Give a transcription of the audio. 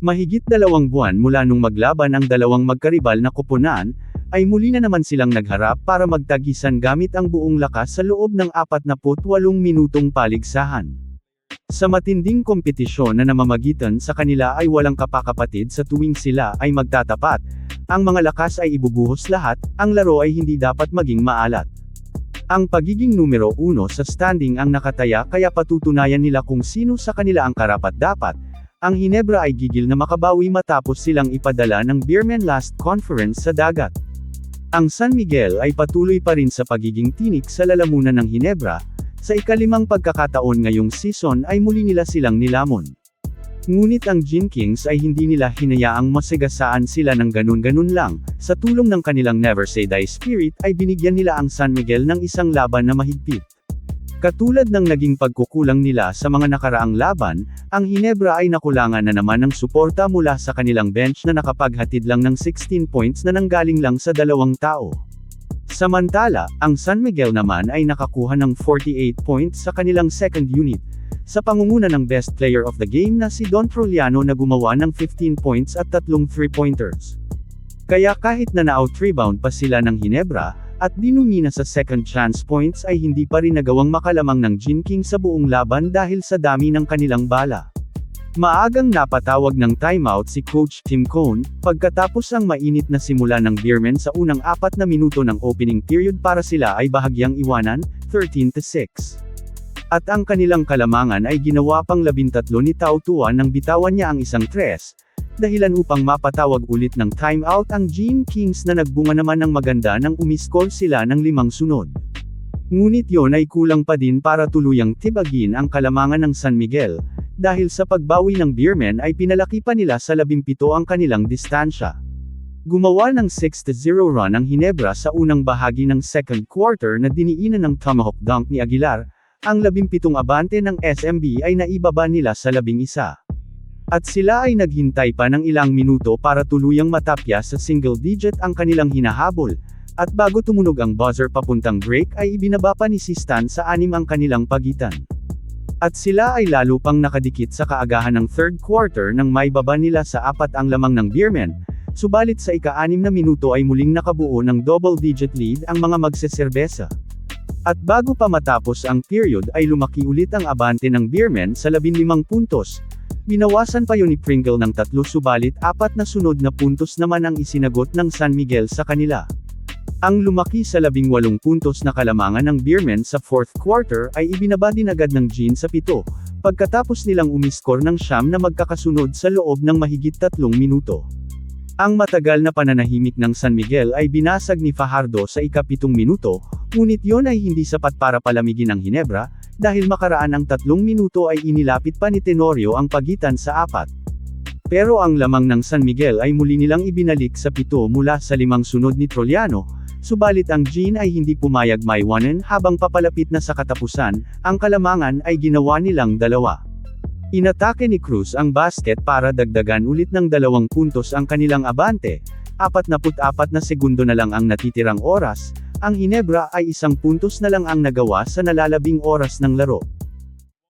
Mahigit 2 buwan mula nung maglaban ang dalawang magkaribal na koponan, ay muli na naman silang nagharap para magtagisan gamit ang buong lakas sa loob ng 48 minutong paligsahan. Sa matinding kompetisyon na namamagitan sa kanila ay walang kapakapatid sa tuwing sila ay magtatapat, ang mga lakas ay ibubuhos lahat, ang laro ay hindi dapat maging maalat. Ang pagiging numero 1 sa standing ang nakataya kaya patutunayan nila kung sino sa kanila ang karapat-dapat. Ang Hinebra ay gigil na makabawi matapos silang ipadala ng Beermen last conference sa dagat. Ang San Miguel ay patuloy pa rin sa pagiging tinik sa lalamunan ng Hinebra, sa ika-5 pagkakataon ngayong season ay muli nila silang nilamon. Ngunit ang Gin Kings ay hindi nila hinayaang masagasaan sila ng ganun-ganun lang, sa tulong ng kanilang Never Say Die spirit ay binigyan nila ang San Miguel ng isang laban na mahigpit. Katulad ng naging pagkukulang nila sa mga nakaraang laban, ang Hinebra ay nakulangan na naman ng suporta mula sa kanilang bench na nakapaghatid lang ng 16 points na nanggaling lang sa 2 tao. Samantala, ang San Miguel naman ay nakakuha ng 48 points sa kanilang second unit, sa pangunguna ng best player of the game na si Don Troliano na gumawa ng 15 points at 3 3-pointers. Kaya kahit na na-out-rebound pa sila ng Hinebra, at dinumina sa second chance points ay hindi pa rin nagawang makalamang ng Gin King sa buong laban dahil sa dami ng kanilang bala. Maagang napatawag ng timeout si Coach Tim Cone, pagkatapos ang mainit na simula ng Beermen sa unang 4 na minuto ng opening period para sila ay bahagyang iwanan, 13-6. At ang kanilang kalamangan ay ginawa pang 13 ni Tao Tua nang bitawan niya ang isang tres, dahilan upang mapatawag ulit ng timeout ang Gin Kings na nagbunga naman ng maganda nang umiskor sila ng 5 sunod. Ngunit yon ay kulang pa din para tuluyang tibagin ang kalamangan ng San Miguel, dahil sa pagbawi ng Beermen ay pinalaki pa nila sa 17 ang kanilang distansya. Gumawa ng 6-0 run ang Hinebra sa unang bahagi ng second quarter na diniinan ng tomahawk dunk ni Aguilar, ang 17 abante ng SMB ay naibaba nila sa 11. At sila ay naghintay pa ng ilang minuto para tuluyang matapya sa single digit ang kanilang hinahabol, at bago tumunog ang buzzer papuntang break ay ibinaba pa ni Sistan sa 6 ang kanilang pagitan. At sila ay lalo pang nakadikit sa kaagahan ng third quarter nang maibaba nila sa 4 ang lamang ng Beermen, subalit sa ika-6 na minuto ay muling nakabuo ng double-digit lead ang mga magseserbesa. At bago pa matapos ang period ay lumaki ulit ang abante ng Beermen sa 15 puntos. Binawasan pa yun ni Pringle ng 3 subalit 4 na sunod na puntos naman ang isinagot ng San Miguel sa kanila. Ang lumaki sa 18 puntos na kalamangan ng Beermen sa fourth quarter ay ibinaba din agad ng Gin sa 7, pagkatapos nilang umiskor ng 9 na magkakasunod sa loob ng mahigit 3 minuto. Ang matagal na pananahimik ng San Miguel ay binasag ni Fajardo sa ika-7 minuto, ngunit yon ay hindi sapat para palamigin ang Hinebra, dahil makaraan ang 3 minuto ay inilapit pa ni Tenorio ang pagitan sa 4. Pero ang lamang ng San Miguel ay muli nilang ibinalik sa 7 mula sa 5 sunod ni Troliano, subalit ang Gin ay hindi pumayag maiwanan habang papalapit na sa katapusan, ang kalamangan ay ginawa nilang 2. Inatake ni Cruz ang basket para dagdagan ulit ng 2 puntos ang kanilang abante, 44 na segundo na lang ang natitirang oras, ang Hinebra ay 1 puntos na lang ang nagawa sa nalalabing oras ng laro.